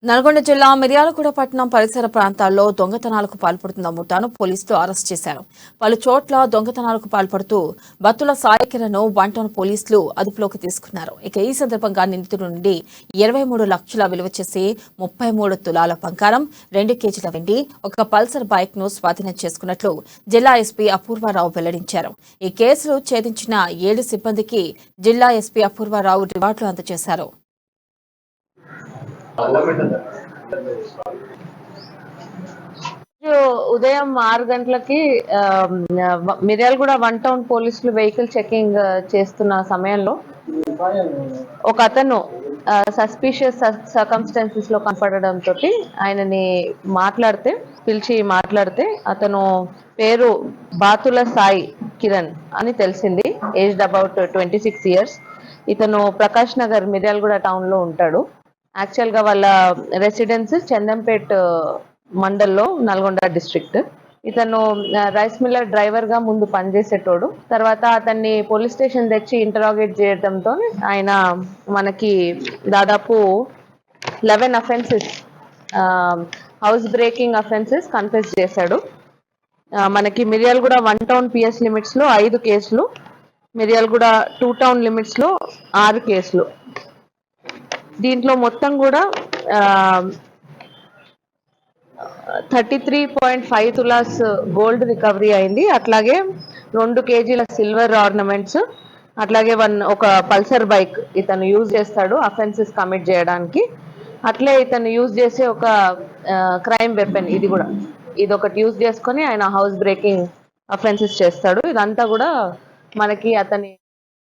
నల్గొండ జిల్లా మిర్యాలగూడ పట్టణం పరిసర ప్రాంతాల్లో దొంగతనాలకు పాల్పడుతున్న ముఠాను పోలీసులు అరెస్ట్ చేశారు. పలు చోట్ల దొంగతనాలకు పాల్పడుతూ బత్తుల సాయకిరణను 1 టౌన్ పోలీసులు అదుపులోకి తీసుకున్నారు. ఇక ఈ సందర్భంగా నిందితుడి నుండి 23 లక్షల విలువ చేసే 33 తులాల బంగారం, 2 కేజీల వెండి, ఒక పల్సర్ బైక్ ను స్వాధీనం చేసుకున్నట్లు జిల్లా ఎస్పీ అపూర్వారావు వెల్లడించారు. ఈ కేసులు ఛేదించిన 7 సిబ్బందికి జిల్లా ఎస్పీ అపూర్వారావు రివార్డులు అందజేశారు. ఉదయం 6 గంటలకి మిర్యాలగూడ 1 టౌన్ పోలీసులు వెహికల్ చెకింగ్ చేస్తున్న సమయంలో ఒక అతను సస్పిషియస్ సర్కమ్స్టాన్సెస్ లో కనపడడంతో ఆయనని పిలిచి మాట్లాడితే అతను పేరు బాతుల సాయి కిరణ్ అని తెలిసింది. Aged about 26 years. ఇతను ప్రకాష్ నగర్ మిర్యాలగూడ టౌన్ లో ఉంటాడు. యాక్చువల్ గా వాళ్ళ రెసిడెన్స్ చందంపేట్ మండల్లో నల్గొండ డిస్ట్రిక్ట్. ఇతను రైస్ మిల్లర్ డ్రైవర్ గా ముందు పనిచేసేటోడు. తర్వాత అతన్ని పోలీస్ స్టేషన్ తెచ్చి ఇంటరాగేట్ చేయడంతో ఆయన మనకి దాదాపు 11 offences, house breaking offences confess చేశాడు. మనకి మిర్యాలగూడ 1 టౌన్ పిఎస్ లిమిట్స్ లో 5 కేసులు, మిర్యాలగూడ 2 టౌన్ లిమిట్స్ లో 6 కేసులు. దీంట్లో మొత్తం కూడా 33.5 తులాస్ గోల్డ్ రికవరీ అయింది. అట్లాగే 2 కేజీల సిల్వర్ ఆర్నమెంట్స్, అట్లాగే ఒక పల్సర్ బైక్ ఇతను యూజ్ చేస్తాడు అఫెన్సెస్ కమిట్ చేయడానికి. అట్లే ఇతను యూజ్ చేసే ఒక క్రైమ్ వెపన్ ఇది ఒకటి యూజ్ చేసుకొని ఆయన హౌస్ బ్రేకింగ్ అఫెన్సెస్ చేస్తాడు. ఇదంతా కూడా మనకి అతని